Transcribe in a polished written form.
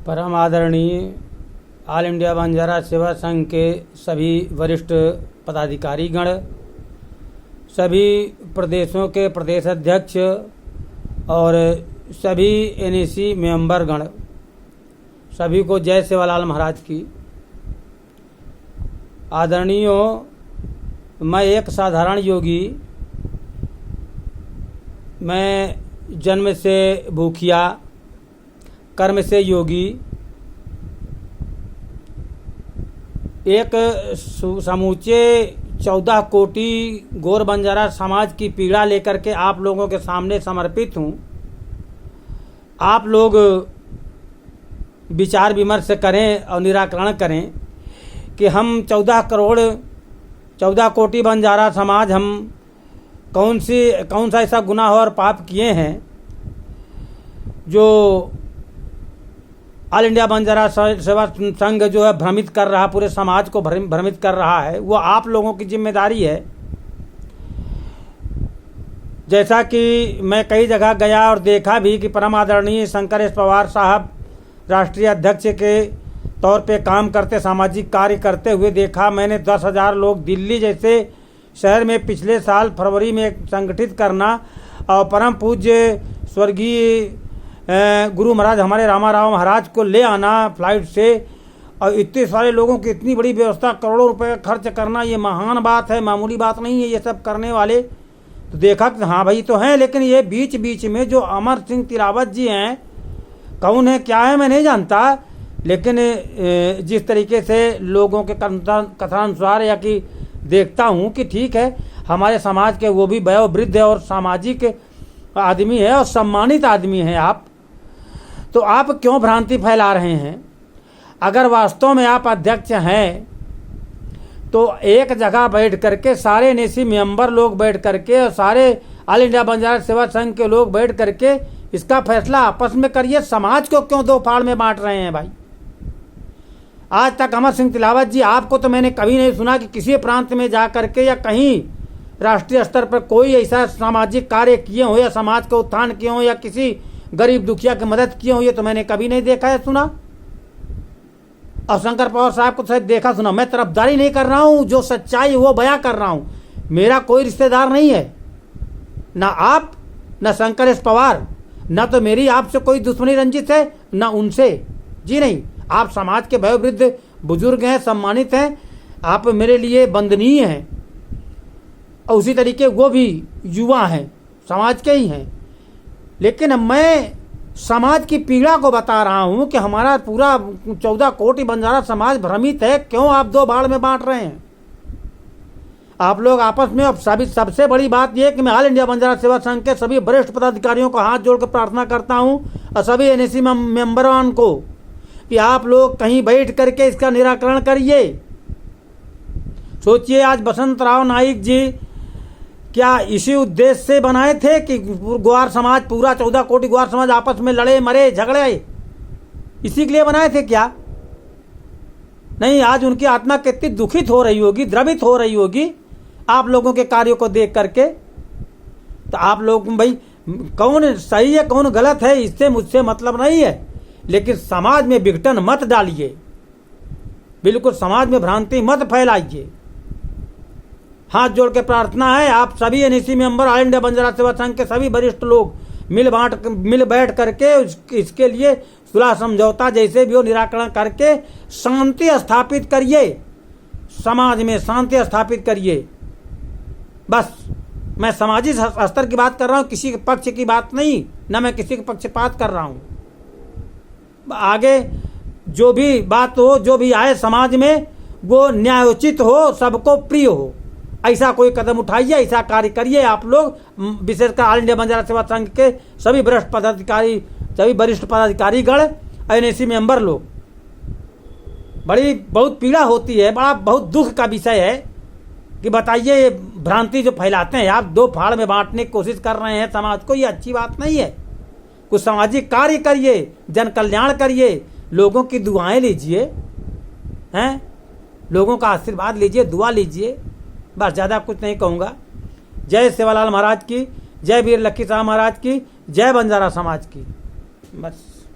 परम आदरणीय all India Banjara सेवा संघ के सभी वरिष्ठ पदाधिकारीगण, सभी प्रदेशों के प्रदेश अध्यक्ष और सभी एनएसी मेंबरगण, सभी को जय सेवालाल महाराज की। आदरणीयों, मैं एक साधारण योगी, मैं जन्म से भूखिया, कर्म से योगी, एक समूचे 14 कोटि गौर बंजारा समाज की पीड़ा लेकर के आप लोगों के सामने समर्पित हूँ। आप लोग विचार विमर्श करें और निराकरण करें कि हम 14 कोटि बंजारा समाज हम कौन सा ऐसा गुनाह और पाप किए हैं जो ऑल इंडिया बंजारा सेवा संघ जो है भ्रमित कर रहा, पूरे समाज को भ्रमित कर रहा है। वो आप लोगों की जिम्मेदारी है। जैसा कि मैं कई जगह गया और देखा भी कि परम आदरणीय शंकर एस पवार साहब राष्ट्रीय अध्यक्ष के तौर पे काम करते, सामाजिक कार्य करते हुए देखा मैंने। 10,000 लोग दिल्ली जैसे शहर में पिछले साल फरवरी में संगठित करना और परम पूज्य स्वर्गीय गुरु महाराज हमारे रामाराव महाराज को ले आना फ्लाइट से, और इतने सारे लोगों की इतनी बड़ी व्यवस्था, करोड़ों रुपए खर्च करना, ये महान बात है, मामूली बात नहीं है। ये सब करने वाले तो देखा कि हाँ भाई तो हैं, लेकिन ये बीच बीच में जो अमर सिंह तिलावत जी हैं, कौन है क्या है मैं नहीं जानता, लेकिन जिस तरीके से लोगों के कथनानुसार या कि देखता हूँ कि ठीक है, हमारे समाज के वो भी वयोवृद्ध और सामाजिक आदमी है और सम्मानित आदमी है आप, तो आप क्यों भ्रांति फैला रहे हैं? अगर वास्तव में आप अध्यक्ष हैं तो एक जगह बैठ करके सारे एनएसी मेंबर लोग बैठ करके और सारे ऑल इंडिया बंजारा सेवा संघ के लोग बैठ करके इसका फैसला आपस में करिए। समाज को क्यों दो फाड़ में बांट रहे हैं भाई? आज तक अमर सिंह तिलावत जी, आपको तो मैंने कभी नहीं सुना कि किसी प्रांत में जा करके या कहीं राष्ट्रीय स्तर पर कोई ऐसा सामाजिक कार्य किए हो या समाज का उत्थान किए हो या किसी गरीब दुखिया की मदद किए हो, ये तो मैंने कभी नहीं देखा है सुना। और शंकर पवार साहब को शायद देखा सुना। मैं तरफदारी नहीं कर रहा हूँ, जो सच्चाई वो बयां कर रहा हूँ। मेरा कोई रिश्तेदार नहीं है, ना आप ना शंकर एस पवार, ना तो मेरी आपसे कोई दुश्मनी रंजित है ना उनसे, जी नहीं। आप समाज के वयोवृद्ध बुजुर्ग हैं, सम्मानित हैं, आप मेरे लिए वंदनीय हैं, और उसी तरीके वो भी युवा हैं, समाज के ही हैं। लेकिन मैं समाज की पीड़ा को बता रहा हूँ कि हमारा पूरा 14 कोटि बंजारा समाज भ्रमित है। क्यों आप दो भाड़ में बांट रहे हैं आप लोग आपस में? अब सबसे बड़ी बात यह कि मैं ऑल इंडिया बंजारा सेवा संघ के सभी वरिष्ठ पदाधिकारियों को हाथ जोड़ कर प्रार्थना करता हूँ और सभी एनएसी मेंबरों को कि आप लोग कहीं बैठ करके इसका निराकरण करिए। सोचिए, आज बसंत राव नाइक जी क्या इसी उद्देश्य से बनाए थे कि ग्वार समाज, पूरा 14 कोटि ग्वार समाज आपस में लड़े, मरे, झगड़े, इसी के लिए बनाए थे क्या? नहीं, आज उनकी आत्मा कितनी दुखित हो रही होगी, द्रवित हो रही होगी आप लोगों के कार्यों को देख करके। तो आप लोग भाई कौन सही है कौन गलत है इससे मुझसे मतलब नहीं है, लेकिन समाज में विघटन मत डालिए, बिल्कुल समाज में भ्रांति मत फैलाइए। हाथ जोड़ के प्रार्थना है, आप सभी NAC member, all India Banjara सेवा संघ के सभी वरिष्ठ लोग मिल बैठ करके इसके लिए सुलह समझौता जैसे भी हो निराकरण करके शांति स्थापित करिए, समाज में शांति स्थापित करिए। बस मैं सामाजिक स्तर की बात कर रहा हूँ, किसी के पक्ष की बात नहीं, ना मैं किसी के पक्षपात कर रहा हूँ। आगे जो भी बात हो, जो भी आए समाज में, वो न्यायोचित हो, सबको प्रिय हो, ऐसा कोई कदम उठाइए, ऐसा कार्य करिए आप लोग। विशेषकर ऑल इंडिया बंजारा सेवा संघ के सभी वरिष्ठ पदाधिकारीगण, एनएसी मेंबर लोग। बहुत पीड़ा होती है, बहुत दुख का विषय है कि बताइए ये भ्रांति जो फैलाते हैं आप, दो फाड़ में बांटने की कोशिश कर रहे हैं समाज को, ये अच्छी बात नहीं है। कुछ सामाजिक कार्य करिए, जन कल्याण करिए, लोगों की दुआएं लीजिए, हैं, लोगों का आशीर्वाद लीजिए, दुआ लीजिए। बस ज़्यादा कुछ नहीं कहूँगा। जय सेवालाल महाराज की, जय वीर लक्की साहब महाराज की, जय बंजारा समाज की। बस।